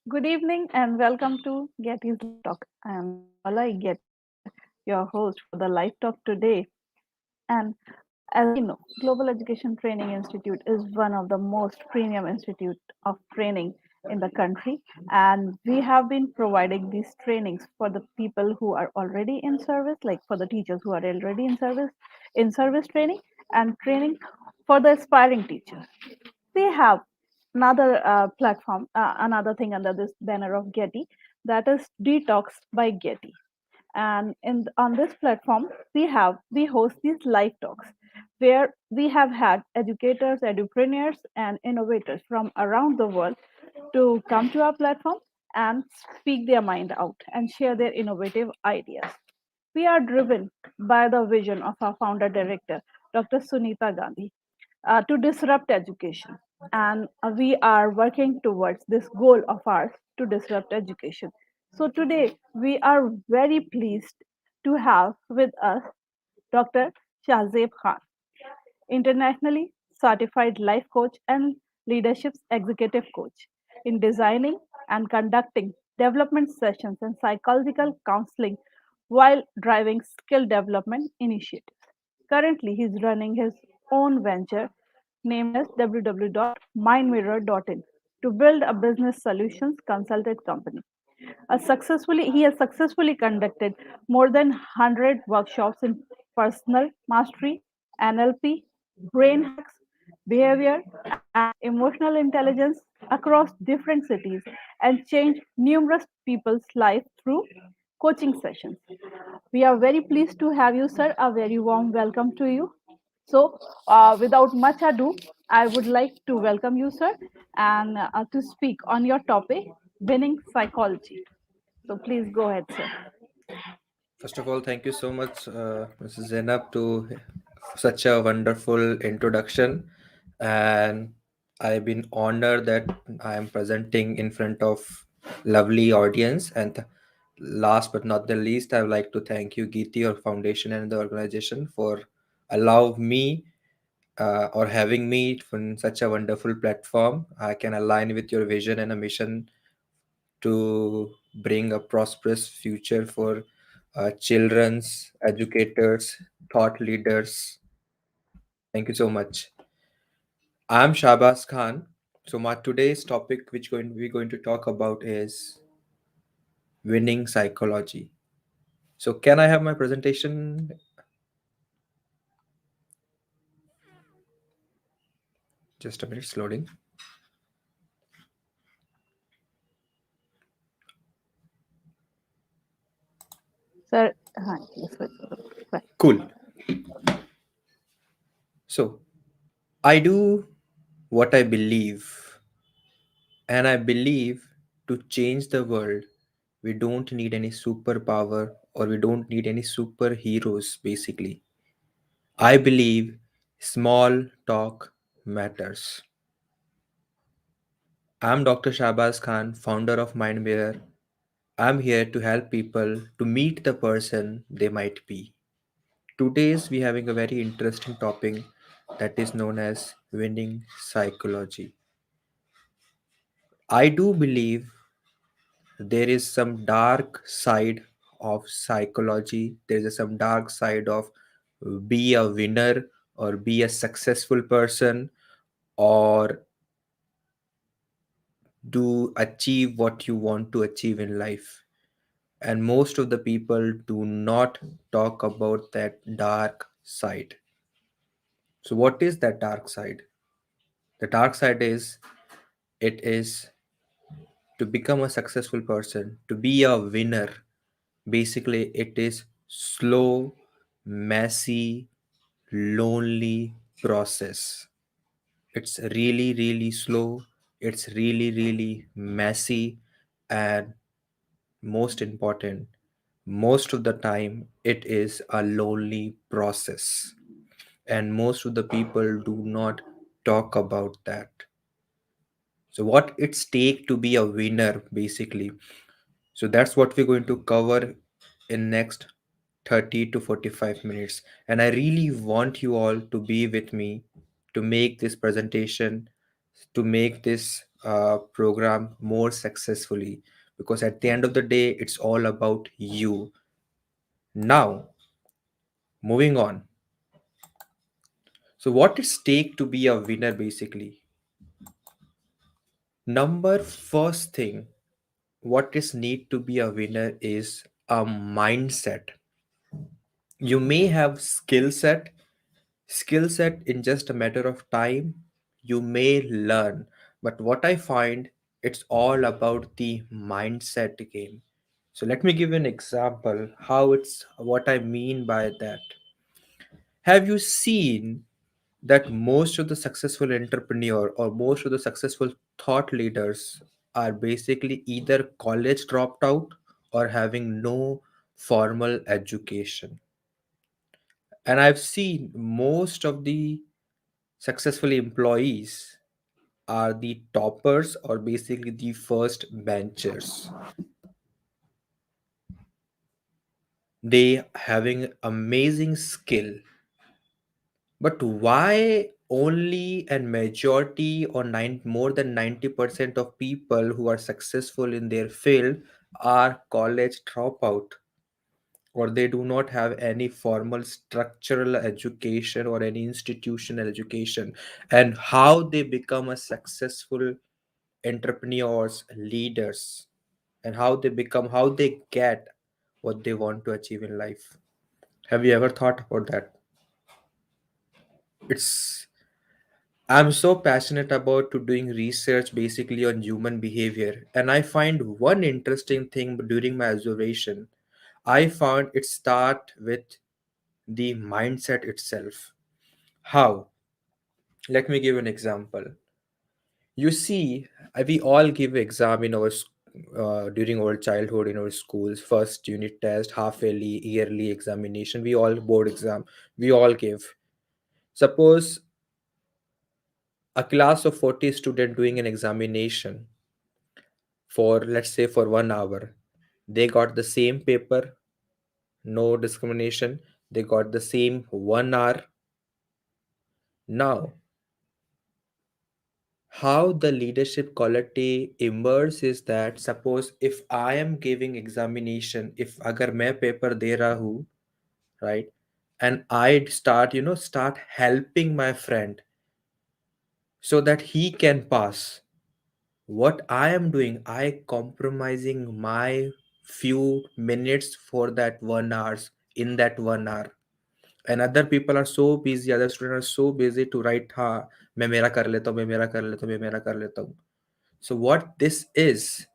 Good evening and welcome to Getty's Live Talk. I am Shamala Getty here, your host for the Live Talk today. And as we know, Global Education Training Institute is one of the most premium institute of training in the country, and we have been providing these trainings for the people who are already in service, like for the teachers who are already in service training, and training for the aspiring teachers. We have another platform, another thing under this banner of Getty, that is Detox by Getty. And on this platform, we host these live talks where we have had educators, edupreneurs, and innovators from around the world to come to our platform and speak their mind out and share their innovative ideas. We are driven by the vision of our founder director, Dr. Sunita Gandhi, to disrupt education. And we are working towards this goal of ours to disrupt education. So today we are very pleased to have with us Dr. Shahzeb Khan, internationally certified life coach and leadership executive coach in designing and conducting development sessions and psychological counseling while driving skill development initiatives. Currently, he's running his own venture named as www.mindmirror.in to build a business solutions consultant company. He has successfully conducted more than 100 workshops in personal mastery, NLP, brain hacks, behavior, and emotional intelligence across different cities and changed numerous people's lives through coaching sessions. We are very pleased to have you, sir. A very warm welcome to you. So, without much ado, I would like to welcome you, sir, and to speak on your topic, winning psychology. So, please go ahead, sir. First of all, thank you so much, Mrs. Zainab, to such a wonderful introduction. And I've been honored that I am presenting in front of lovely audience. And last but not the least, I would like to thank you, GETI, your foundation, and the organization for allow me or having me on such a wonderful platform. I can align with your vision and a mission to bring a prosperous future for children's educators, thought leaders. Thank you so much. I'm Shahbaz Khan. So my today's topic, which we're going to talk about, is winning psychology. So can I have my presentation? Just a minute, it's loading. Sir, yes, sir. Cool. So I do what I believe, and I believe to change the world, we don't need any superpower or we don't need any superheroes, basically. I believe small talk matters. I'm Dr. Shahbaz Khan, founder of Mind Mirror. I'm here to help people to meet the person they might be. Today's we having a very interesting topic that is known as winning psychology. I do believe there is some dark side of psychology. There is some dark side of be a winner or be a successful person or do achieve what you want to achieve in life. And most of the people do not talk about that dark side. So, what is that dark side? The dark side is it is to become a successful person, to be a winner. Basically, it is slow, messy, lonely process. It's really, really slow. It's really, really messy. And most important, most of the time, it is a lonely process. And most of the people do not talk about that. So, what it's take to be a winner, basically. So that's what we're going to cover in next 30 to 45 minutes. And I really want you all to be with me to make this presentation, to make this program more successfully, because at the end of the day it's all about you. Now, moving on. So what it's take to be a winner basically? Number first thing, what is need to be a winner is a mindset. You may have skill set in just a matter of time, you may learn, but what I find, it's all about the mindset game. So let me give you an example how it's what I mean by that. Have you seen that most of the successful entrepreneur or most of the successful thought leaders are basically either college dropped out or having no formal education? And I've seen most of the successful employees are the toppers or basically the first benchers. They having amazing skill, but why only and majority or more than 90% of people who are successful in their field are college dropout, or they do not have any formal structural education or any institutional education? And how they become a successful entrepreneurs, leaders, and how they get what they want to achieve in life? Have you ever thought about that? It's I'm so passionate about to doing research basically on human behavior, and I find one interesting thing during my observation. I found it start with the mindset itself. How? Let me give an example. You see, we all give exam in our during our childhood in our schools. First unit test, half yearly, yearly examination. We all board exam. We all give. Suppose a class of 40 student doing an examination for, let's say, for 1 hour. They got the same paper, no discrimination. They got the same 1 hour. Now, how the leadership quality emerges is that, suppose if I am giving examination, if agar मैं paper दे रहा हूँ, right, and I start helping my friend so that he can pass, what I am doing, I compromising my few minutes for that 1 hours, in that 1 hour. And other people are so busy, other students are so busy to write, हाँ मैं मेरा कर लेता हूँ, मैं मेरा कर लेता हूँ, मैं मेरा कर लेता हूँ. So what this is,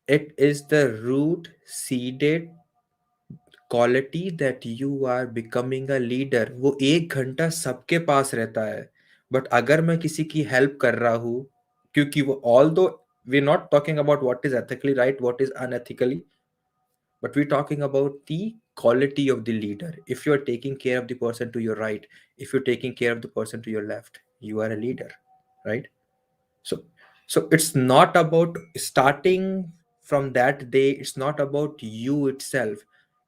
it is the root seeded quality that you are becoming a leader. वो 1 घंटा सबके पास रहता है, बट अगर मैं किसी की हेल्प कर रहा हूँ, क्योंकि वो although we're not talking about what is ethically right, what is unethically, but we're talking about the quality of the leader. If you're taking care of the person to your right, if you're taking care of the person to your left, you are a leader, right? So so it's not about starting from that day, it's not about you itself,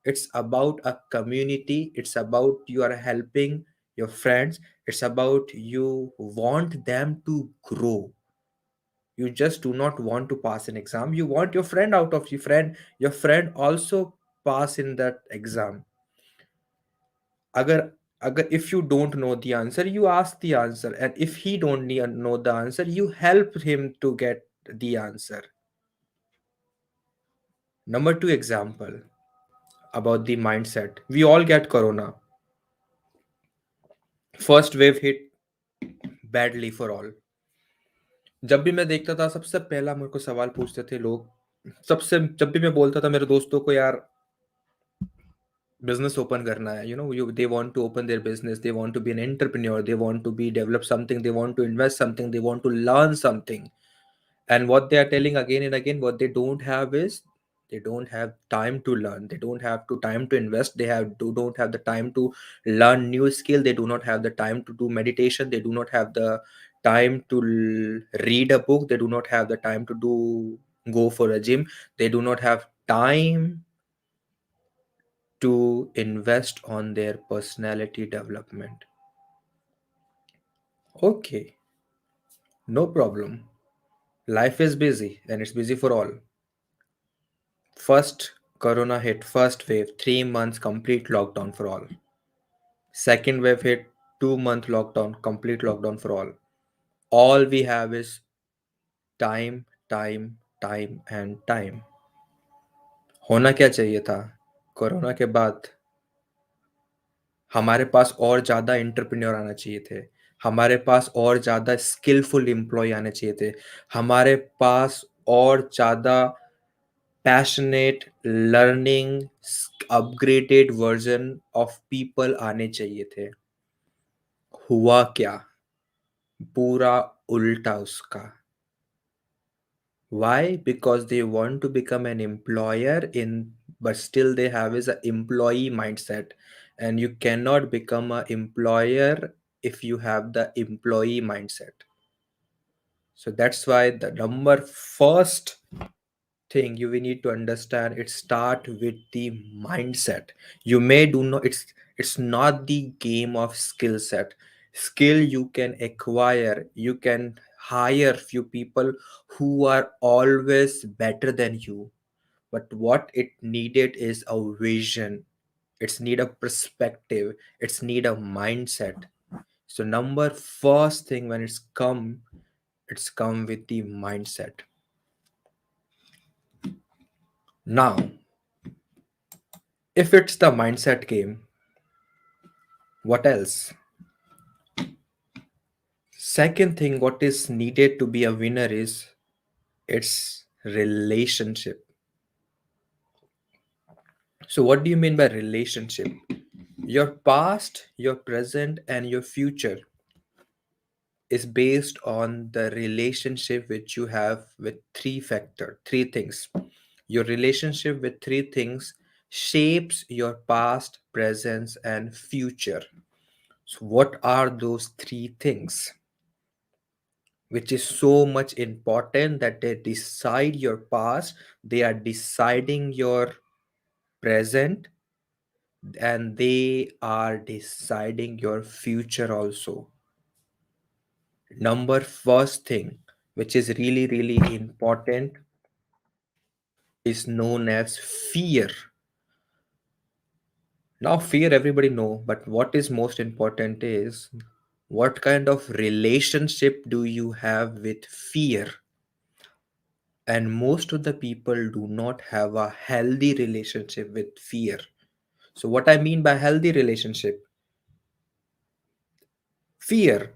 it's about a community, it's about you are helping your friends, it's about you want them to grow. You just do not want to pass an exam, you want your friend out of your friend also pass in that exam. Agar agar if you don't know the answer, you ask the answer, and if he don't know the answer, you help him to get the answer. Number two example about the mindset. We all get corona. First wave hit badly for all. जब भी मैं देखता था, सबसे पहला मेरे को सवाल पूछते थे लोग, सबसे जब भी मैं बोलता था मेरे दोस्तों को, यार बिजनेस ओपन करना है, you they want to open their business, they want to be an entrepreneur, they want to be develop something, they want to invest something, they want to learn something. And what they are telling again and again, what they don't have is, they don't have time to learn, they don't have to time to invest, don't have the time to learn new skill, they do not have the time to do meditation, they do not have the time to read a book, they do not have the time to go for a gym, they do not have time to invest on their personality development. Okay, No problem. Life is busy and it's busy for all. First, Corona hit, first wave, 3 months complete lockdown for all. Second wave hit, 2 month lockdown, complete lockdown for all. All we have is time, time, time and time. होना क्या चाहिए था? Corona के बाद हमारे पास और ज़्यादा entrepreneur आना चाहिए थे। हमारे पास और ज़्यादा स्किलफुल एम्प्लॉय आने चाहिए थे। हमारे पास और ज़्यादा passionate learning upgraded version of people आने चाहिए थे। हुआ क्या? पूरा उल्टा उसका। Why? Because they want to become an employer in, but still they have is a employee mindset, and you cannot become a employer if you have the employee mindset. So that's why the number first thing you will need to understand, it start with the mindset. You may do not, it's not the game of skill set. Skill you can acquire, you can hire few people who are always better than you, but what it needed is a vision, it's need a perspective, it's need a mindset. So number first thing when it's come with the mindset. Now if it's the mindset game, what else? Second thing, what is needed to be a winner is its relationship. So, what do you mean by relationship? Your past, your present, and your future is based on the relationship which you have with three things. Your relationship with three things shapes your past, presence, and future. So, what are those three things? Which is so much important that they decide your past, they are deciding your present, and they are deciding your future also. Number first thing, which is really, really important, is known as fear. Now, fear everybody know, but what is most important is what kind of relationship do you have with fear? And most of the people do not have a healthy relationship with fear. So what I mean by healthy relationship, fear,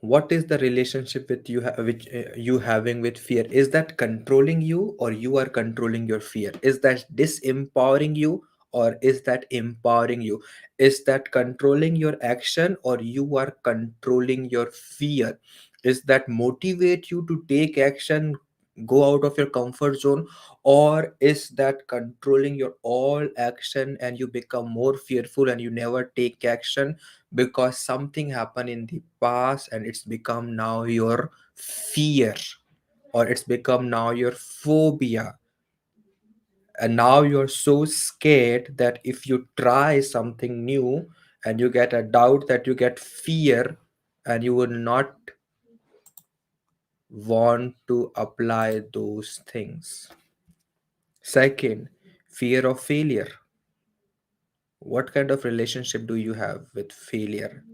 what is the relationship with which you having with fear? Is that controlling you or you are controlling your fear? Is that disempowering you or is that empowering you? Is that controlling your action or you are controlling your fear? Is that motivate you to take action, go out of your comfort zone, or is that controlling your all action and you become more fearful and you never take action because something happened in the past and it's become now your fear, or it's become now your phobia, and now you're so scared that if you try something new and you get a doubt, that you get fear and you will not want to apply those things. Second, fear of failure. What kind of relationship do you have with failure?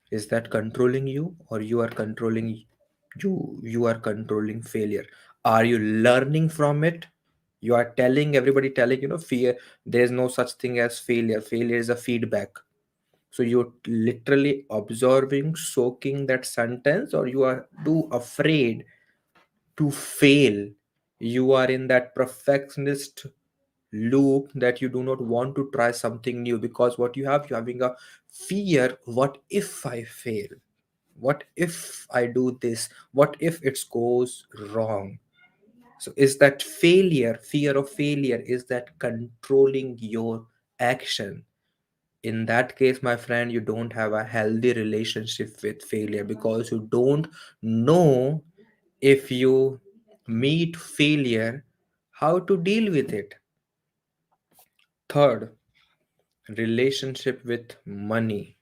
Is that controlling you or you are controlling you are controlling failure? Are you learning from it? You are telling everybody, telling, fear, there's no such thing as failure. Failure is a feedback. So you're literally observing, soaking that sentence, or you are too afraid to fail. You are in that perfectionist loop that you do not want to try something new because what you're having a fear, what if I fail, what if I do this, what if it goes wrong? So is that failure, fear of failure, is that controlling your action? In that case, my friend, you don't have a healthy relationship with failure because you don't know, if you meet failure, how to deal with it. Third, relationship with money.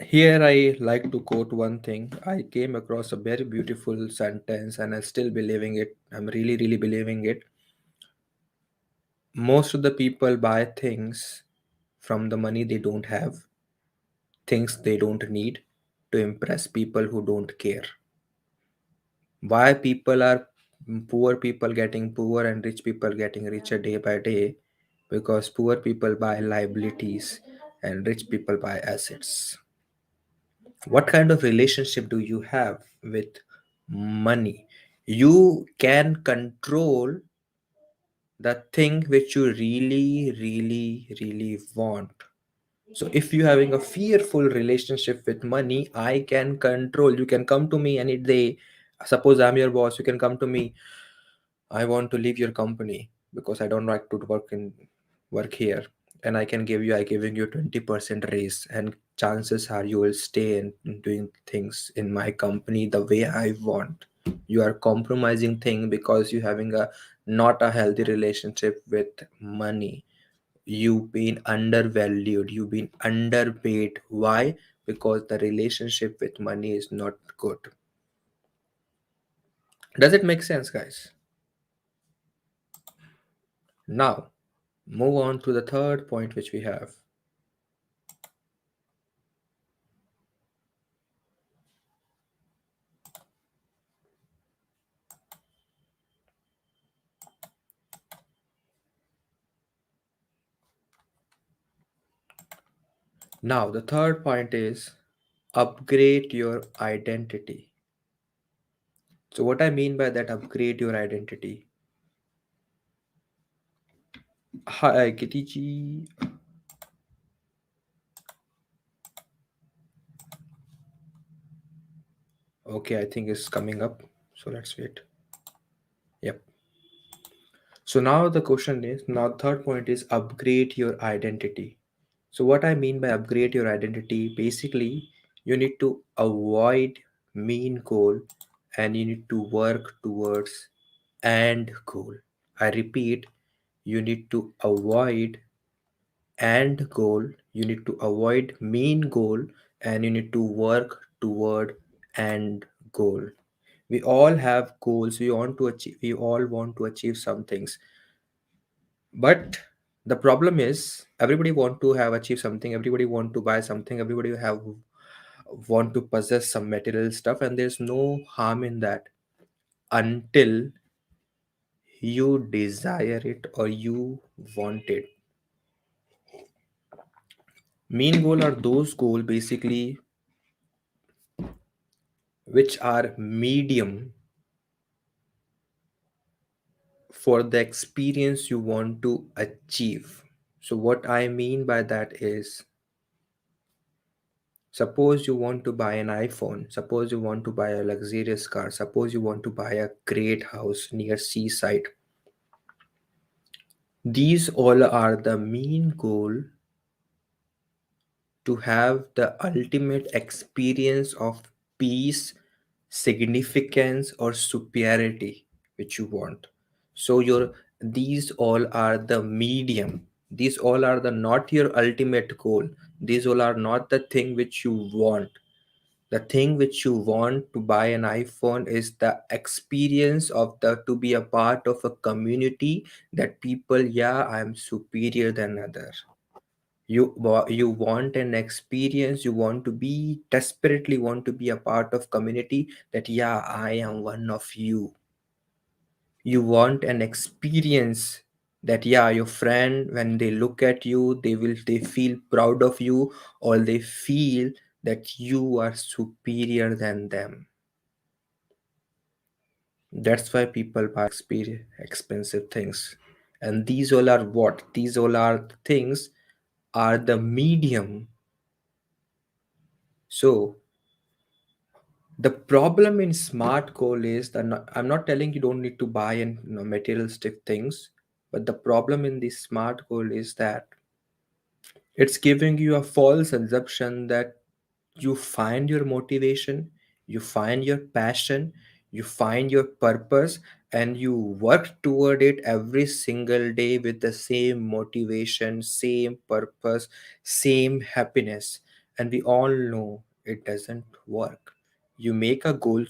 Here, I like to quote one thing. I came across a very beautiful sentence and I still believing it. I'm really, really believing it. Most of the people buy things from the money they don't have, things they don't need, to impress people who don't care. Why people are poor people getting poor and rich people getting richer day by day? Because poor people buy liabilities and rich people buy assets. What kind of relationship do you have with money? You can control the thing which you really, really, really want. So if you having a fearful relationship with money, I can control. You can come to me any day. Suppose I'm your boss, you can come to me. I want to leave your company because I don't like to work here. And I giving you 20% raise, and chances are you will stay and doing things in my company the way I want. You are compromising thing because you having a not a healthy relationship with money. You've been undervalued, you've been underpaid. Why? Because the relationship with money is not good. Does it make sense, guys? Now move on to the third point which we have. Now the third point is upgrade your identity. So what I mean by that, upgrade your identity. Hi Kitty G. Okay, I think it's coming up. So let's wait. Yep. So now the question is, now third point is upgrade your identity. So what I mean by upgrade your identity, basically you need to avoid mean goal and you need to work towards end goal. I repeat, you need to avoid end goal, you need to avoid mean goal, and you need to work toward end goal. We all have goals, we want to achieve, we all want to achieve some things, but the problem is everybody want to have achieve something, everybody want to buy something, everybody have want to possess some material stuff, and there's no harm in that until you desire it or you want it. Mean goal are those goal basically which are medium for the experience you want to achieve. So what I mean by that is, suppose you want to buy an iPhone, suppose you want to buy a luxurious car, suppose you want to buy a great house near seaside. These all are the mean goal to have the ultimate experience of peace, significance, or superiority which you want. So your these all are the medium. These all are the not your ultimate goal. These all are not the thing which you want. The thing which you want to buy an iPhone is the experience of the to be a part of a community that people, yeah, I'm superior than others. You want an experience, you want to be desperately want to be a part of community that, yeah, I am one of you. You want an experience that, yeah, your friend, when they look at you, they feel proud of you, or they feel that you are superior than them. That's why people buy expensive things. And these all are what? These all are things are the medium. So the problem in smart goal is that I'm not telling you don't need to buy and materialistic things, but the problem in the smart goal is that it's giving you a false assumption that you find your motivation, you find your passion, you find your purpose, and you work toward it every single day with the same motivation, same purpose, same happiness. And we all know it doesn't work. You make a goal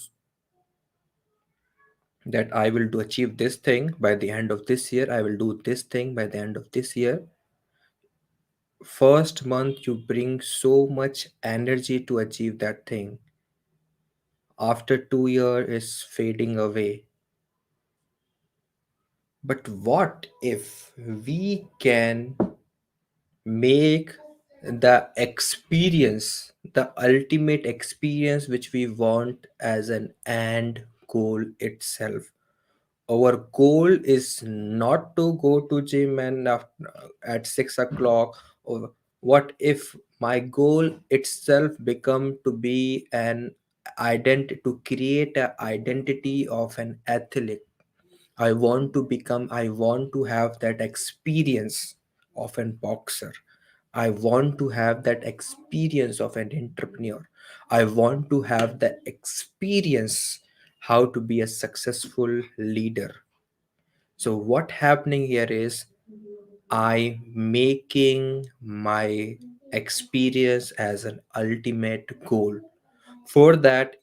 that I will do achieve this thing by the end of this year, I will do this thing by the end of this year. First month, you bring so much energy to achieve that thing. After 2 years, it's fading away. But what if we can make the experience, the ultimate experience which we want as an end goal itself? Our goal is not to go to gym and at 6 o'clock. Or what if my goal itself become to be an identity, to create an identity of an athlete? I want to have that experience of an boxer. I want to have that experience of an entrepreneur. I want to have the experience how to be a successful leader. So what happening here is I making my experience as an ultimate goal. For that,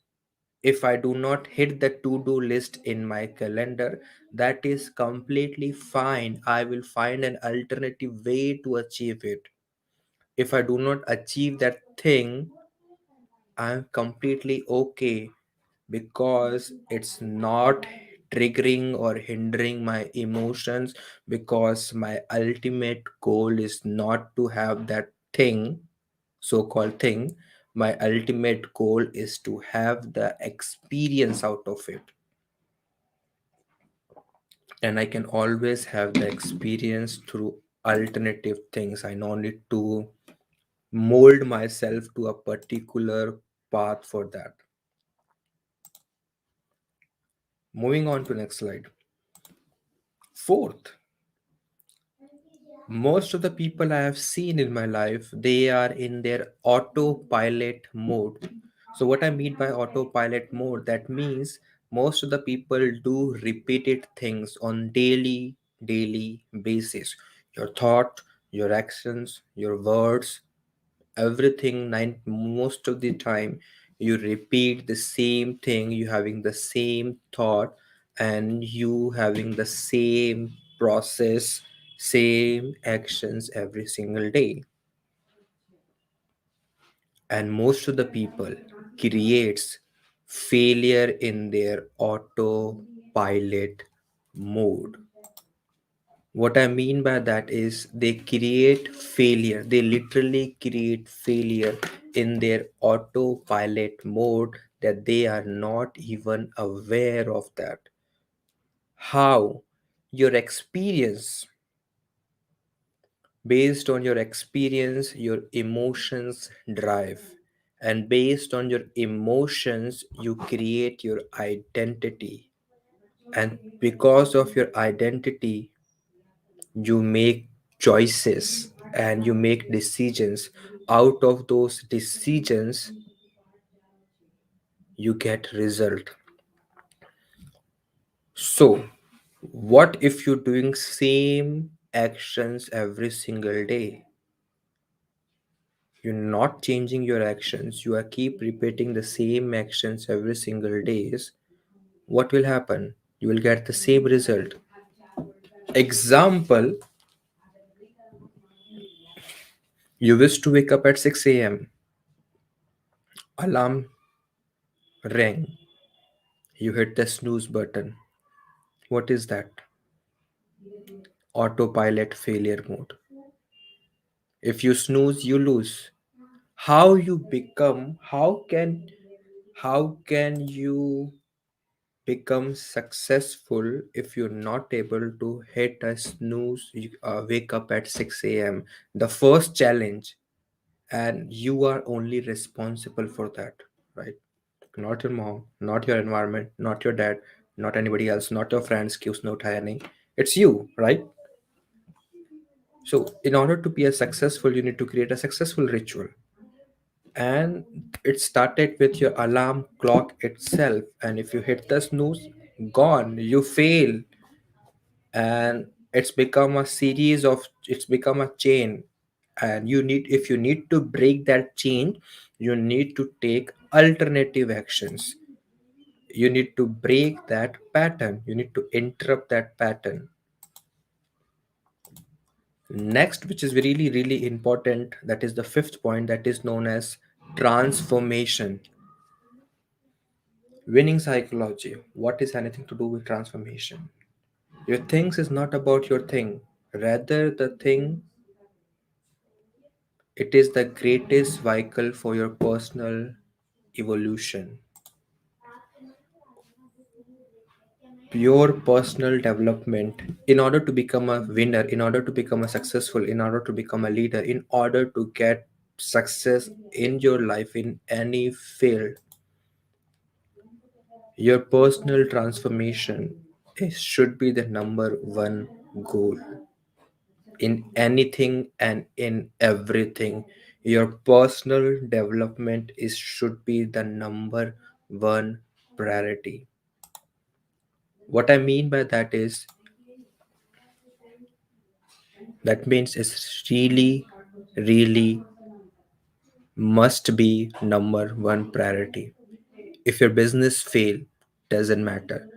if I do not hit the to-do list in my calendar, that is completely fine. I will find an alternative way to achieve it. If I do not achieve that thing, I'm completely okay, because it's not triggering or hindering my emotions, because my ultimate goal is not to have that thing, so called thing. My ultimate goal is to have the experience out of it, and I can always have the experience through alternative things. I no need to mold myself to a particular path for that. Moving on to next slide. Fourth, most of the people I have seen in my life, they are in their autopilot mode. So what I mean by autopilot mode, that means most of the people do repeated things on daily basis. Your thought, your actions, your words, everything, most of the time you repeat the same thing, you having the same thought, and you having the same process, same actions every single day. And most of the people creates failure in their autopilot mode. What I mean by that is they create failure. They literally create failure in their autopilot mode, that they are not even aware of that. How? Your experience, based on your experience, your emotions drive. And based on your emotions, you create your identity. And because of your identity, you make choices and you make decisions. Out of those decisions, you get result. So what if you're doing same actions every single day? You're not changing your actions, you are keep repeating the same actions every single days. What will happen? You will get the same result. Example, you wish to wake up at 6 a.m. Alarm rang, you hit the snooze button. What is that? Autopilot failure mode. If you snooze, you lose. How you become, how can you become successful if you're not able to hit a snooze, wake up at 6 a.m.? The first challenge, and you are only responsible for that, right? Not your mom, not your environment, not your dad, not anybody else, not your friends, cues no tiny. It's you, right? So, in order to be a successful, you need to create a successful ritual. And it started with your alarm clock itself. And if you hit the snooze, gone, you fail. And it's become a chain. And if you need to break that chain, you need to take alternative actions. You need to break that pattern, you need to interrupt that pattern. Next, which is really really important, that is the fifth point, that is known as transformation. Winning psychology, what is anything to do with transformation? Your things is not about your thing, rather the thing, it is the greatest vehicle for your personal evolution. Pure personal development, in order to become a winner, in order to become a successful, in order to become a leader, in order to get success in your life in any field, your personal transformation should be the number one goal in anything and in everything. Your personal development should be the number one priority. What I mean by that is, that means it's really really must be number one priority. If your business fail, doesn't matter,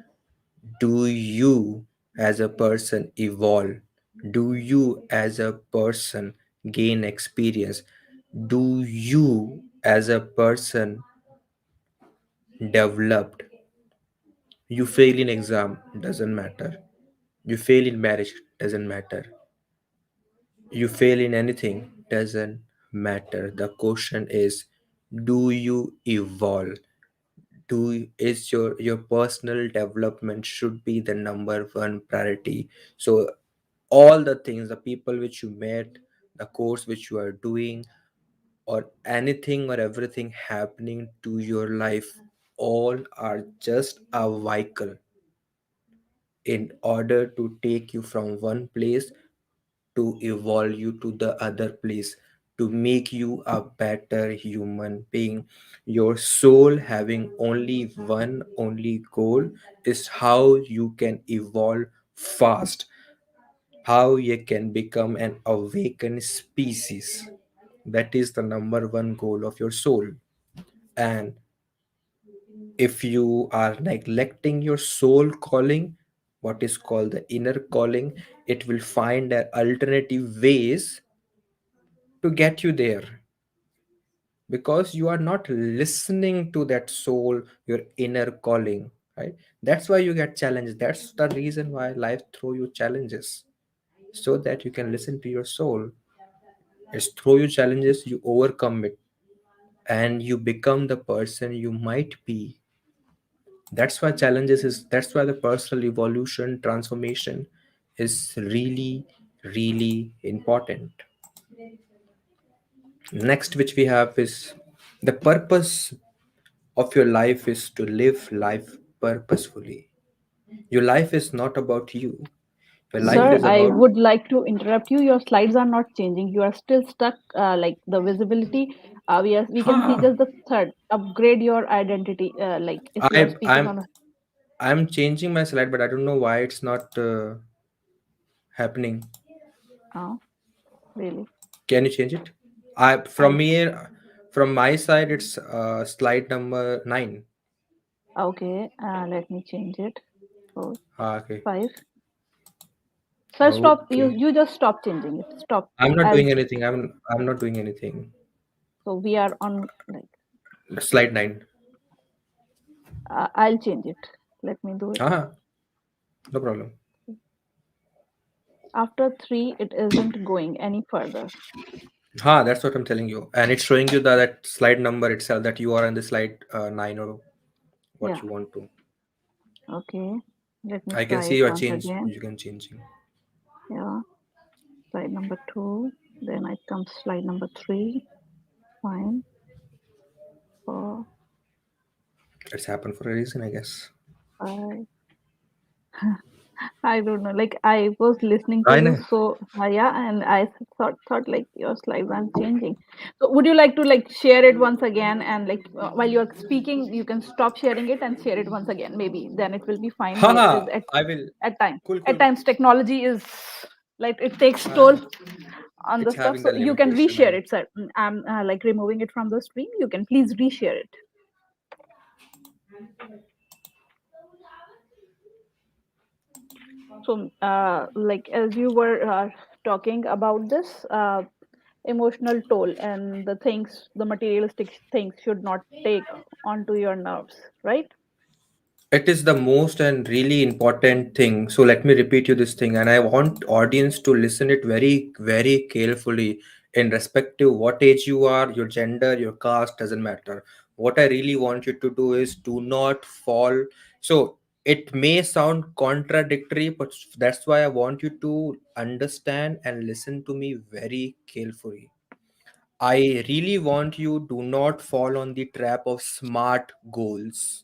do you as a person evolve? Do you as a person gain experience? Do you as a person developed? You fail in exam, doesn't matter. You fail in marriage, doesn't matter. You fail in anything, doesn't matter. The question is, do you evolve? Is your personal development should be the number one priority. So all the things, the people which you met, the course which you are doing, or anything or everything happening to your life, all are just a vehicle in order to take you from one place, to evolve you to the other place, to make you a better human being. Your soul having only one only goal is how you can evolve fast, how you can become an awakened species. That is the number one goal of your soul. And if you are neglecting your soul calling, what is called the inner calling, it will find alternative ways to get you there, because you are not listening to that soul, your inner calling, right? That's why you get challenged. That's the reason why life throw you challenges, so that you can listen to your soul. It's through you challenges, you overcome it, and you become the person you might be. That's why the personal evolution transformation is really really important. Next, which we have is, the purpose of your life is to live life purposefully. Your life is not about you. Your life Sir, is I about, would like to interrupt you. Your slides are not changing. You are still stuck, like the visibility. We can see ha, just the third. Upgrade your identity. Like if you are I speaking I'm on a, I'm changing my slide, but I don't know why it's not happening. oh, really? Can you change it? I I'll from here, from my side, it's slide number 9. okay. Let me change it. Four, Okay. 5. Sir, stop. You Okay. you just stop changing it. Stop. I'm not I'll doing change. anything. I'm not doing anything. So we are on like Slide 9. I'll change it. Let me do it. Ah, no problem. After 3, it isn't going any further. That's what I'm telling you. And it's showing you that slide number itself, that you are on the slide 9, or what Yeah. you want to. Okay. Let me I can try see it your once change. again. You can changing. Yeah. Slide number 2. Then it comes slide number 3. Fine. 4, It's happened for a reason, I guess. 5. I don't know. Like I was listening to I you, know. so yeah, and I thought like your slides aren't changing. So would you like to like share it once again, and like while you're speaking, you can stop sharing it and share it once again. Maybe then it will be fine. Maybe I will. at time Cool, at cool. times technology is like it takes Ha, toll on the It's stuff, having so the you can limitation. reshare it, sir. I'm like removing it from the stream. You can please reshare it. So like as you were talking about this emotional toll and the things, the materialistic things should not take onto your nerves, right? It is the most and really important thing. So let me repeat you this thing, and I want audience to listen it very, very carefully. In respective what age you are, your gender, your caste, doesn't matter. What I really want you to do is do not fall. So it may sound contradictory, but that's why I want you to understand and listen to me very carefully. I really want you do not fall on the trap of smart goals.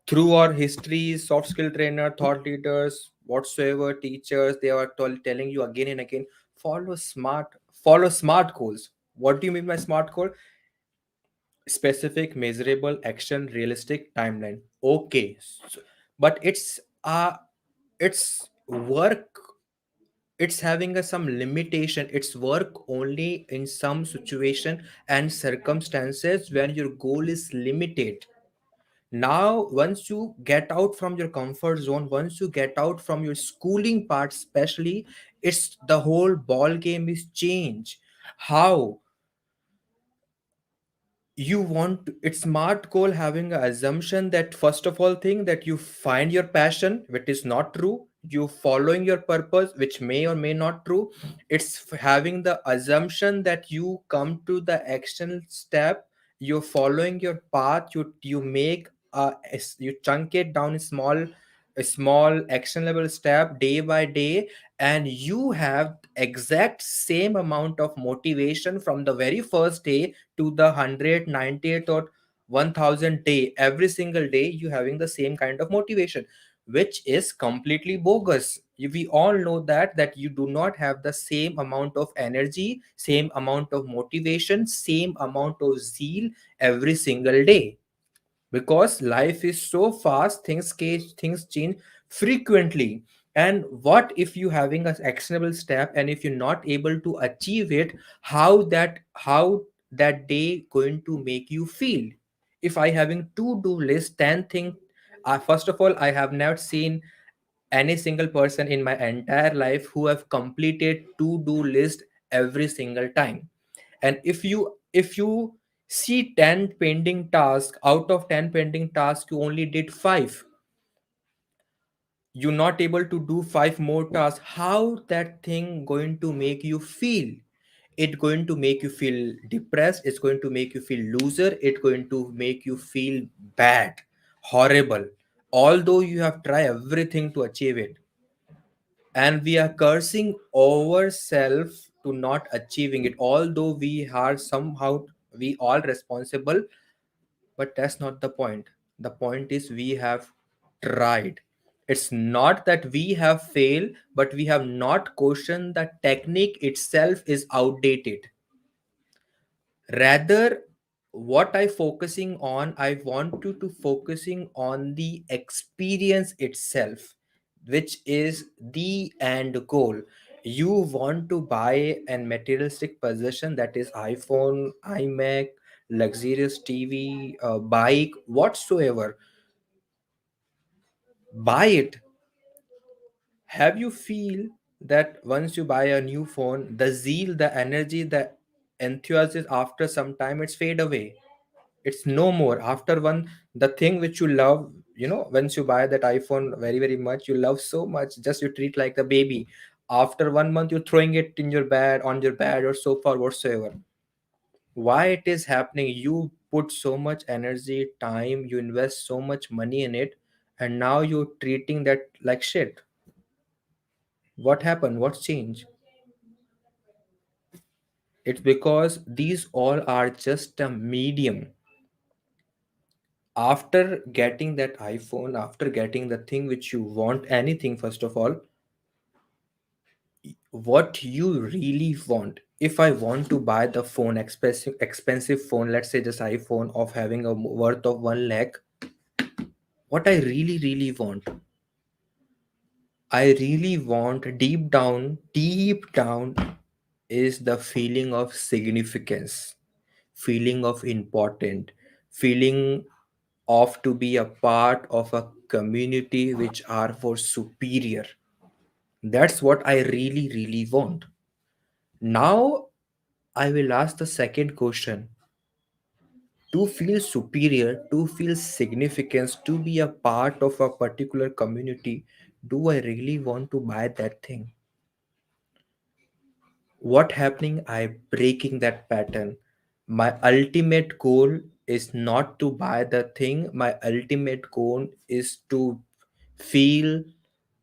Through our history, soft skill trainer, thought leaders, whatsoever teachers, they are telling you again and again, follow smart, follow smart goals. What do you mean by smart goal? Specific, measurable, action, realistic, timeline. Okay, but it's work. It's having some limitation. It's work only in some situation and circumstances when your goal is limited. Now once you get out from your comfort zone, once you get out from your schooling part especially, it's the whole ball game is change. How you want it's smart goal having an assumption that first of all thing that you find your passion, which is not true. You following your purpose, which may or may not true. It's having the assumption that you come to the action step. You're following your path. You make you chunk it down in a small action level step day by day, and you have exact same amount of motivation from the very first day to the 190th or 1000 day. Every single day you having the same kind of motivation, which is completely bogus. We all know that you do not have the same amount of energy, same amount of motivation, same amount of zeal every single day, because life is so fast. Things change frequently. And what if you having an actionable step, and if you're not able to achieve it, how that day going to make you feel? If I having to do list 10 things, first of all, I have never seen any single person in my entire life who have completed to do list every single time. And if you see 10 pending tasks, out of 10 pending tasks you only did 5, you're not able to do 5 more tasks, how that thing going to make you feel? It's going to make you feel depressed, it's going to make you feel loser, it's going to make you feel bad, horrible, although you have tried everything to achieve it. And we are cursing ourselves to not achieving it, although we are somehow, we all responsible. But that's not the point. The point is we have tried. It's not that we have failed, but we have not questioned the technique itself is outdated. Rather, what I focusing on, I want you to focusing on the experience itself, which is the end goal. You want to buy a materialistic possession, that is iPhone, iMac, luxurious TV, bike, whatsoever. Buy it. Have you feel that once you buy a new phone, the zeal, the energy, the enthusiasm, after some time it's fade away? It's no more. After one, the thing which you love, once you buy that iPhone very, very much, you love so much, just you treat like the baby. After 1 month, you're throwing it in your bed, on your bed or sofa or whatsoever. Why it is happening? You put so much energy, time, you invest so much money in it, and now you're treating that like shit. What happened? What's changed? It's because these all are just a medium. After getting that iPhone, after getting the thing which you want, anything, first of all, what you really want. If I want to buy the phone, expensive phone, let's say this iPhone of having a worth of 1 lakh, what I really, really want, I really want deep down, is the feeling of significance, feeling of important, feeling of to be a part of a community which are for superior. That's what I really, really want. Now, I will ask the second question. To feel superior, to feel significance, to be a part of a particular community, do I really want to buy that thing? What happening? I breaking that pattern. My ultimate goal is not to buy the thing. My ultimate goal is to feel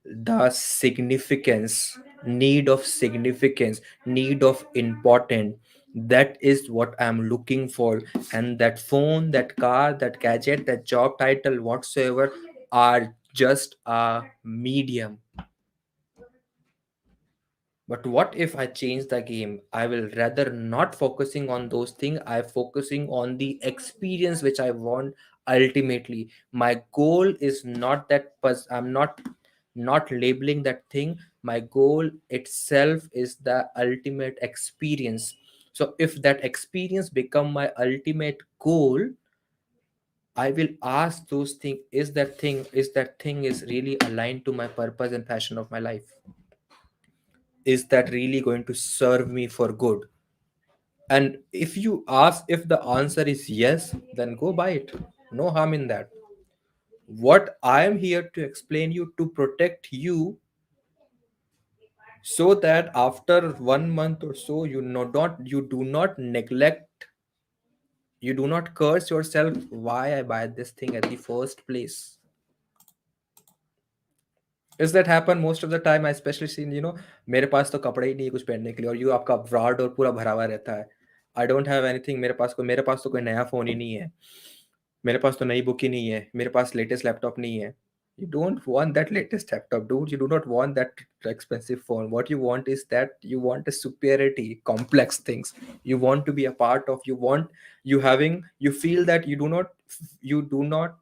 the significance, need of significance, need of important. That is what I'm looking for. And that phone, that car, that gadget, that job title, whatsoever, are just a medium. But what if I change the game? I will rather not focusing on those things. I focusing on the experience which I want ultimately. My goal is not that I'm not labeling that thing. My goal itself is the ultimate experience. So if that experience become my ultimate goal, I will ask those things, is that thing is really aligned to my purpose and passion of my life? Is that really going to serve me for good? And if you ask, if the answer is yes, then go buy it. No harm in that. What I am here to explain you, to protect you, so that after 1 month or so, you do not neglect, you do not curse yourself, why I buy this thing at the first place. Does that happen most of the time? I especially seen, मेरे पास तो कपड़े ही नहीं है कुछ पहनने के लिए, और यू आपका वार्ड और पूरा भरा हुआ रहता है. I don't have anything. मेरे पास तो कोई नया फ़ोन ही नहीं है. मेरे पास तो नई बुक ही नहीं है. मेरे पास लेटेस्ट लैपटॉप नहीं है. You don't want that latest laptop, dude. You do not want that expensive phone. What you want is that you want a superiority, complex things. You want to be a part of. You feel that you do not.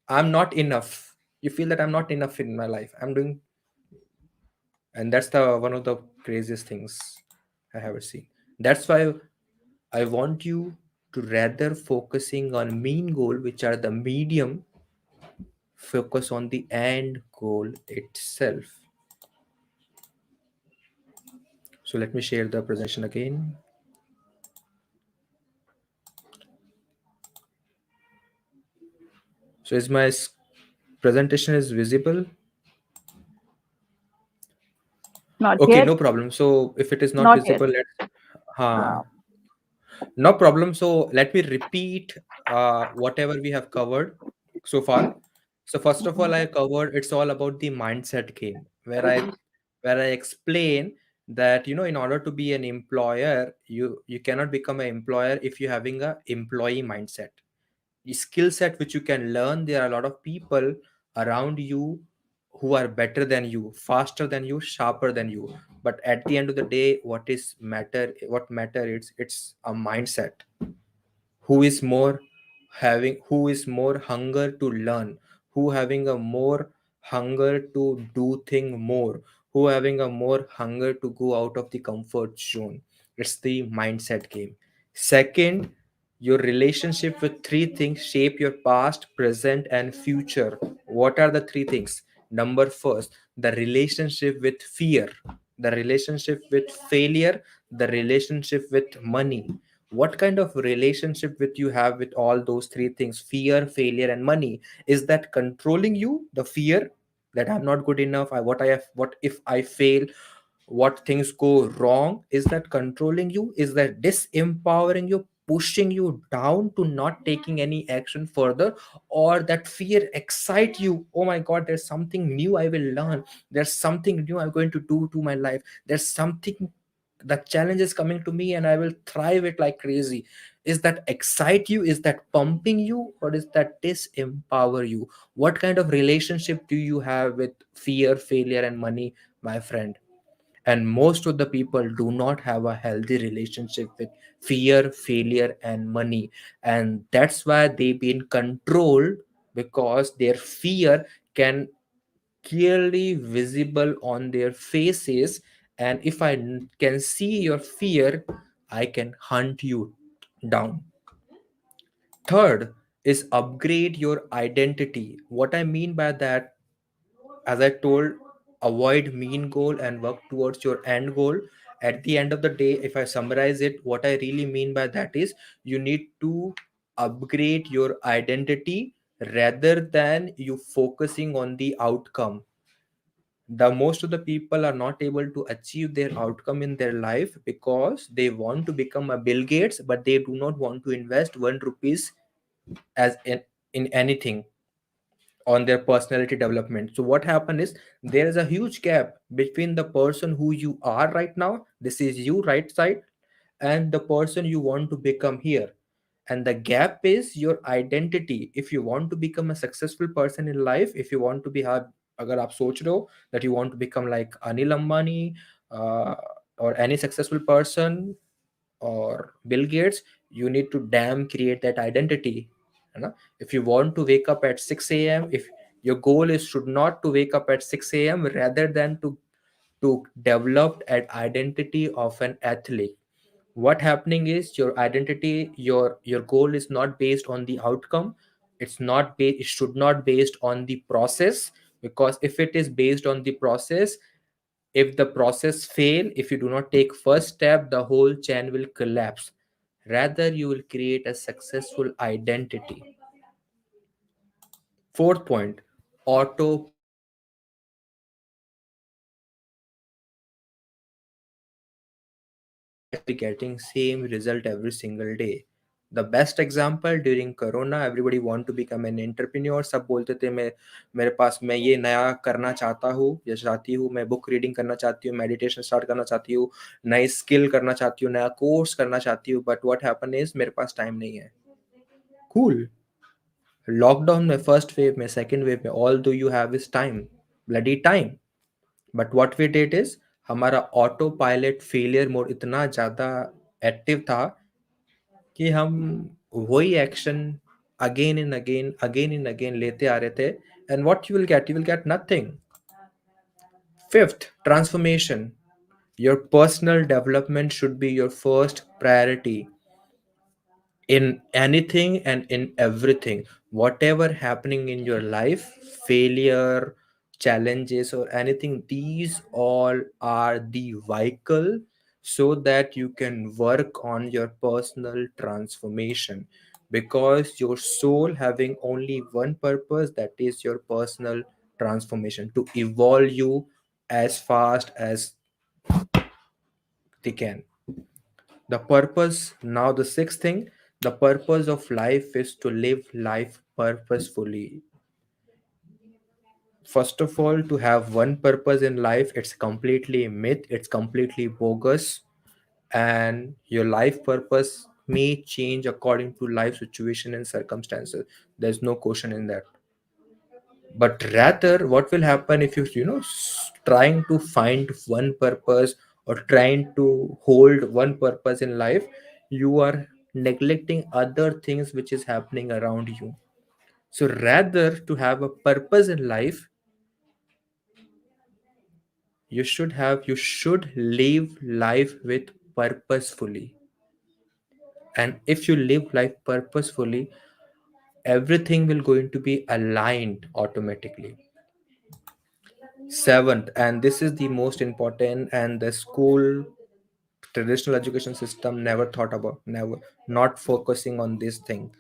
I'm not enough. You feel that I'm not enough in my life. I'm doing, and that's the one of the craziest things I have ever seen. That's why I want you to rather focusing on mean goal, which are the medium, focus on the end goal itself. So let me share the presentation again. So is my presentation is visible? Not Okay, yet. no problem. So if it is not Not yet. visible, let's, Uh, no problem. So let me repeat whatever we have covered so far. So first of all, I covered, it's all about the mindset game, where I explain that, in order to be an employer, you cannot become an employer if you're having a employee mindset. The skill set which you can learn, there are a lot of people around you who are better than you, faster than you, sharper than you. But at the end of the day, what matter it's a mindset. Who is more hunger to learn, who having a more hunger to do thing more, who having a more hunger to go out of the comfort zone. It's the mindset game. Second, your relationship with three things shape your past, present, and future. What are the three things? Number first, the relationship with fear, the relationship with failure, the relationship with money. What kind of relationship with you have with all those three things, fear, failure, and money? Is that controlling you? The fear that I'm not good enough, what if I fail, what things go wrong, is that controlling you? Is that disempowering you, pushing you down to not taking any action further? Or that fear excite you, oh my god, there's something new I will learn, there's something new I'm going to do to my life, there's something, the challenge is coming to me and I will thrive it like crazy? Is that excite you? Is that pumping you? Or is that disempower you? What kind of relationship do you have with fear, failure, and money, my friend? And most of the people do not have a healthy relationship with fear, failure, and money. And that's why they've been controlled, because their fear can clearly visible on their faces, And if I can see your fear, I can hunt you down. Third is upgrade your identity. What I mean by that, as I told, avoid mean goal and work towards your end goal. At the end of the day, if I summarize it, what I really mean by that is you need to upgrade your identity rather than you focusing on the outcome. The most of the people are not able to achieve their outcome in their life because they want to become a Bill Gates, but they do not want to invest 1 rupees as in anything on their personality development. So what happened is there is a huge gap between the person who you are right now, this is you right side, and the person you want to become here. And the gap is your identity. If you want to become a successful person in life, if you want to be have, अगर आप सोच रहे हो that you want to become like Anil Ambani, uh, or any successful person or Bill Gates, you need to damn create that identity. You know? If you want to wake up at 6 a.m., if your goal is should not to wake up at 6 a.m. rather than to develop an identity of an athlete. What happening is your identity, your goal is not based on the outcome. It should not based on the process, because if it is based on the process, if the process fail, if you do not take first step, the whole chain will collapse. Rather, you will create a successful identity. Fourth point, autopilot failure. That's we getting same result every single day. The best example during corona, everybody want to become an entrepreneur. सब बोलते थे मैं मेरे पास मैं ये नया करना चाहता हूँ या चाहती हूँ, मैं बुक रीडिंग करना चाहती हूँ, मेडिटेशन स्टार्ट करना चाहती हूँ, नई स्किल करना चाहती हूँ, नया कोर्स करना चाहती हूँ, बट व्हाट हैपन इज मेरे पास टाइम नहीं है. कूल. लॉकडाउन में फर्स्ट वेव में सेकंड वेव में all do you have is time, bloody time. But what we did is हमारा ऑटो पायलट फेलियर मोड इतना ज़्यादा एक्टिव था कि हम वही एक्शन अगेन इन अगेन लेते आ रहे थे. And what you will get nothing. Fifth, transformation. Your personal development should be your first priority in anything and in everything. Whatever happening in your life, failure, challenges or anything, these all are the vehicle so that you can work on your personal transformation, because your soul having only one purpose, that is your personal transformation, to evolve you as fast as they can. The purpose, now the sixth thing, the purpose of life is to live life purposefully. First of all, to have one purpose in life, it's completely myth, it's completely bogus, and your life purpose may change according to life situation and circumstances. There's no question in that. But rather, what will happen if trying to find one purpose or trying to hold one purpose in life, you are neglecting other things which is happening around you. So rather, to have a purpose in life, you should live life with purposefully. And if you live life purposefully, everything will going to be aligned automatically. Seventh, and this is the most important, and the school traditional education system never thought about, never, not focusing on this thing.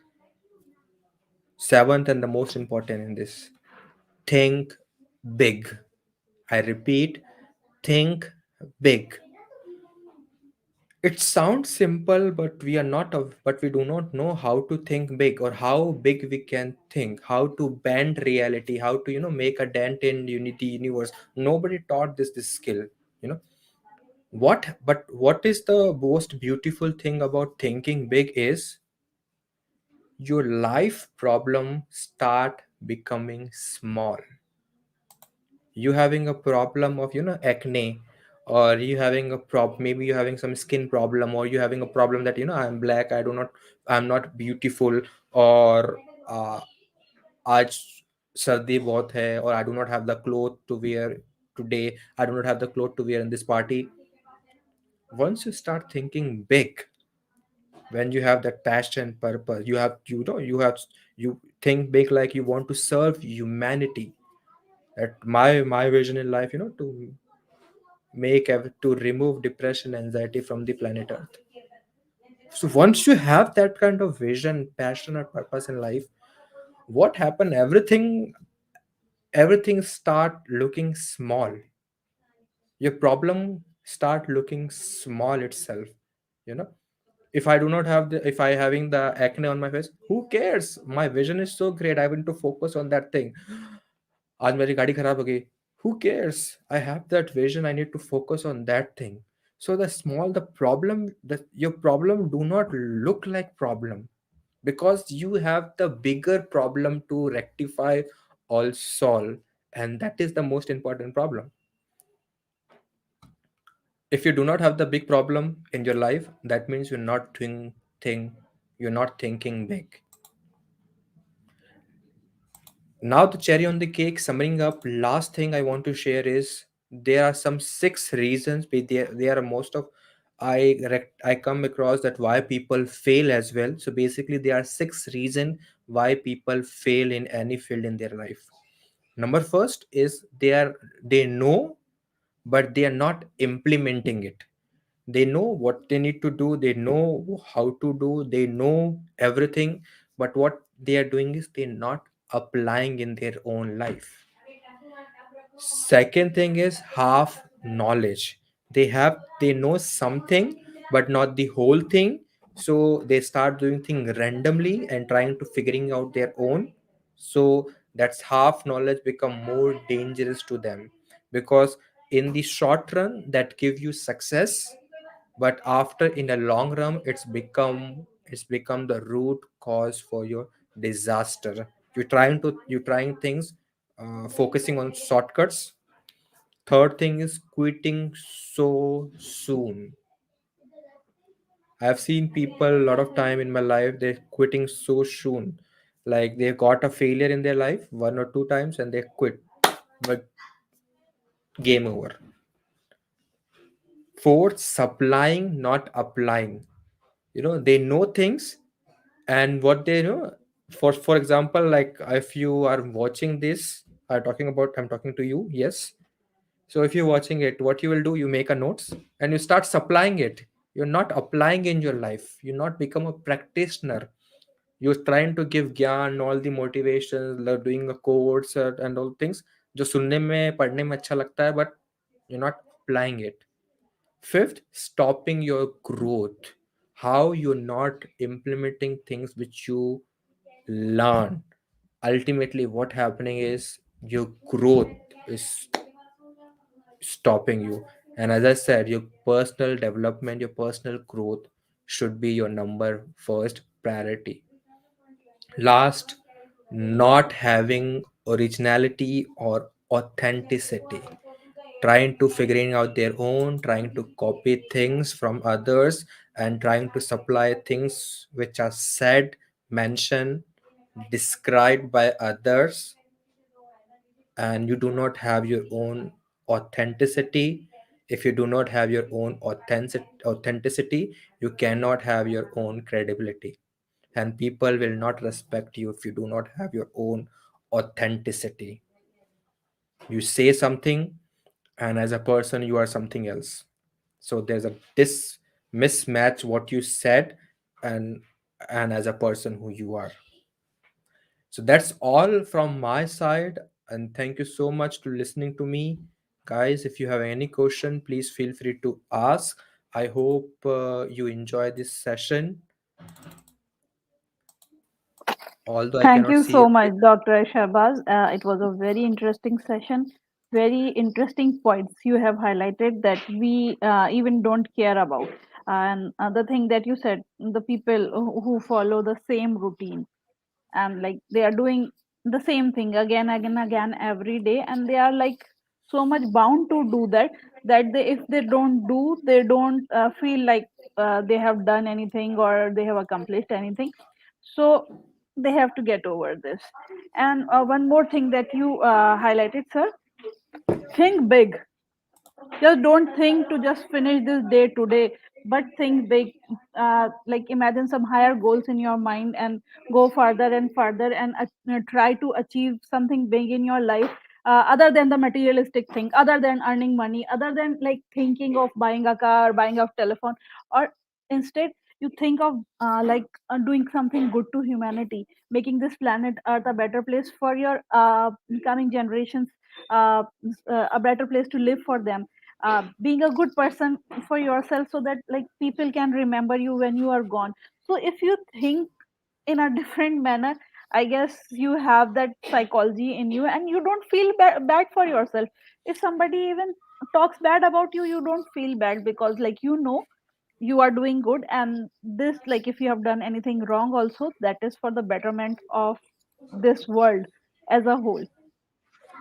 Seventh, and the most important in this, think big. I repeat, think big. It sounds simple, but but we do not know how to think big, or how big we can think, how to bend reality, how to make a dent in unity universe. Nobody taught this skill. You know what is the most beautiful thing about thinking big is your life problem start becoming small. You having a problem of acne, or you having a maybe you having some skin problem, or you having a problem that I'm black, I'm not beautiful, or आज सर्दी बहुत है, or I do not have the cloth to wear. today, I do not have the clothes to wear in this party. Once you start thinking big, when you have that passion, purpose, you think big, like you want to serve humanity. That my vision in life, to to remove depression, anxiety from the planet Earth. So once you have that kind of vision, passion, or purpose in life, what happen? Everything start looking small. Your problem start looking small itself. You know, if I having the acne on my face, who cares? My vision is so great. I want to focus on that thing. आज मेरी गाड़ी खराब हो गई. Who cares? I have that vision. I need to focus on that thing. So the problem, that your problem do not look like problem, because you have the bigger problem to rectify or solve, and that is the most important problem. If you do not have the big problem in your life, that means thing you're not thinking big. Now, the cherry on the cake, summing up, last thing I want to share is there are some six reasons, but there are most of I come across that why people fail as well. So basically, there are six reasons why people fail in any field in their life. Number first is they know, but they are not implementing it. They know what they need to do, they know how to do, they know everything, but what they are doing is they're not applying in their own life. Second thing is half knowledge. They know something, but not the whole thing. So they start doing things randomly and trying to figuring out their own. So that's half knowledge become more dangerous to them, because in the short run that give you success, but after in a long run it's become the root cause for your disaster. You're trying things, focusing on shortcuts. Third thing is quitting so soon. I've seen people a lot of time in my life, they're quitting so soon. Like they got a failure in their life one or two times and they quit, but game over. Fourth, supplying, not applying. They know things, and what they know, for example, like if you are watching this, I'm talking to you, yes. So if you're watching it, what you will do, you make a notes and you start supplying it. You're not applying in your life, you're not become a practitioner. You're trying to give gyan, all the motivations, like doing a course, and all things जो सुनने में पढ़ने में अच्छा लगता है, but you're not applying it. Fifth, stopping your growth. How you're not implementing things which you learn. Ultimately, what happening is your growth is stopping you. And as I said, your personal development, your personal growth should be your number first priority. Last, not having originality or authenticity, trying to figuring out their own, trying to copy things from others, and trying to supply things which are said, mentioned, described by others, and you do not have your own authenticity. If you do not have your own authenticity, you cannot have your own credibility, and people will not respect you if you do not have your own authenticity. You say something, and as a person you are something else. So there's a this mismatch what you said, and as a person who you are. So that's all from my side, and thank you so much to listening to me. Guys, if you have any question, please feel free to ask. I hope you enjoy this session, although I Thank cannot you see so your much, face. Dr. Shahbaz. It was a very interesting session. Very interesting points you have highlighted that we even don't care about. And the thing that you said, the people who follow the same routine, and like they are doing the same thing again every day, and they are like so much bound to do that, that they, if they don't do, they don't feel like they have done anything or they have accomplished anything. So they have to get over this. And one more thing that you highlighted, sir, Think big. Just don't think to just finish this day today, but think big. Like imagine some higher goals in your mind and go further and further, and try to achieve something big in your life, other than the materialistic thing, other than earning money, other than like thinking of buying a car, buying a telephone. Or instead you think of doing something good to humanity, making this planet earth a better place for your coming generations, a better place to live for them, being a good person for yourself, so that like people can remember you when you are gone. So if you think in a different manner, I guess you have that psychology in you, and you don't feel bad for yourself. If somebody even talks bad about you, you don't feel bad, because like you know you are doing good, and this, like if you have done anything wrong also, that is for the betterment of this world as a whole.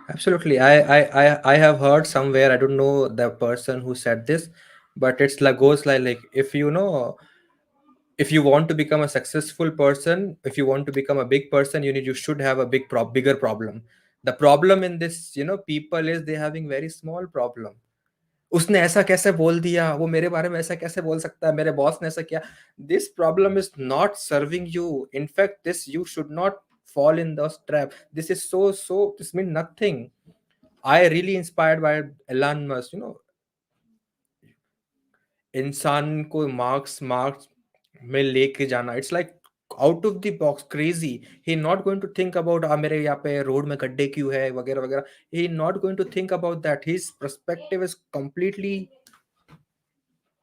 Absolutely. I have heard somewhere, I don't know the person who said this, but it's like goes like if you know, if you want to become a successful person, if you want to become a big person, you should have a bigger problem. The problem in this, people is they having very small problem. उसने ऐसा कैसे बोल दिया, वो मेरे बारे में ऐसा कैसे बोल सकता है, मेरे बॉस ने ऐसा किया. This problem is not serving you. In fact, this you should not fall in the trap. This is this means nothing. I really inspired by Elon Musk. इंसान को मार्क्स में लेके जाना, it's like out of the box crazy. He not going to think about मेरे यहाँ पे road में गड्ढे क्यों है वगैरह वगैरह. He not going to think about that. His perspective is completely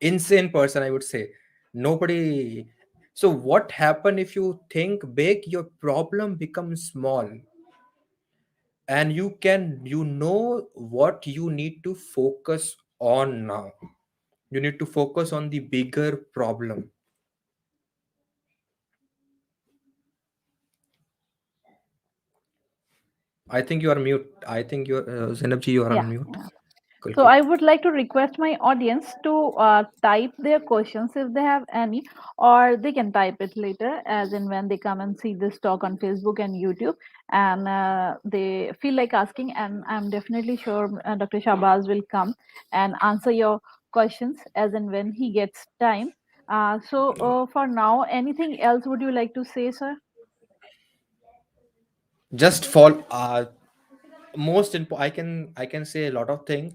insane person, I would say. Nobody. So what happen if you think big, your problem becomes small, and you know what you need to focus on now. You need to focus on the bigger problem. I think you are mute. I think you're Zainab ji, you are on Yeah. mute. Cool, So cool. I would like to request my audience to type their questions if they have any, or they can type it later, as in when they come and see this talk on Facebook and YouTube, and they feel like asking. And I'm definitely sure Dr. Shahbaz will come and answer your questions as and when he gets time. So for now, anything else would you like to say, sir? Just fall. I can say a lot of things,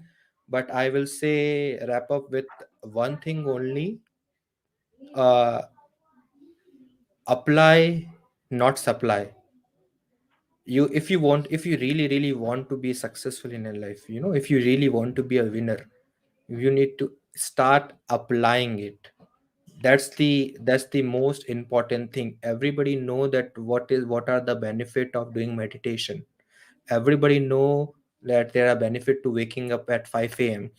but I will say wrap up with one thing only. Uh, Apply, not supply. If you really want to be successful in your life, if you really want to be a winner, you need to start applying it. That's the most important thing. Everybody know that what are the benefit of doing meditation. Everybody know that there are benefit to waking up at 5 a.m.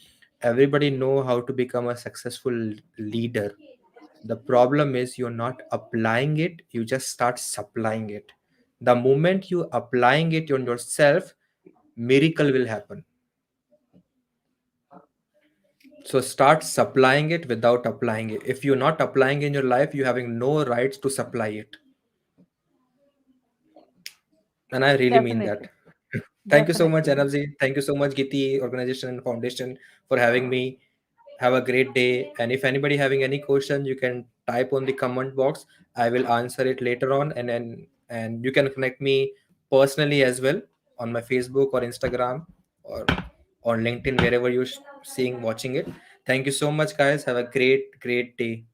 Everybody know how to become a successful leader. The problem is you're not applying it, you just start supplying it. The moment you applying it on yourself, miracle will happen. So start supplying it without applying it. If you're not applying in your life, you having no rights to supply it. And I really mean that. Definitely, Thank you so much, definitely. Anabji. Thank you so much, Giti organization and foundation, for having me. Have a great day. And if anybody having any question, you can type on the comment box. I will answer it later on. And you can connect me personally as well on my Facebook or Instagram or on LinkedIn, wherever you're seeing watching it. Thank you so much, guys. Have a great day.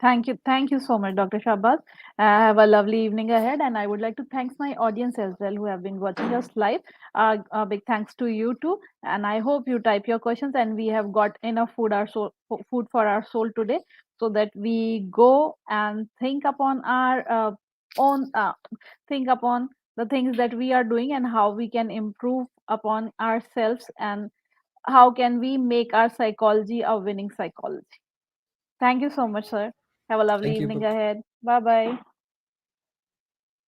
Thank you so much, Dr. Shahbaz. Have a lovely evening ahead, and I would like to thank my audience as well who have been watching us live. A big thanks to you too, and I hope you type your questions, and we have got enough food for our soul today, so that we go and think upon our own, think upon the things that we are doing and how we can improve upon ourselves, and how can we make our psychology a winning psychology. Thank you so much, sir. Have a lovely Thank you. evening ahead. Bye bye.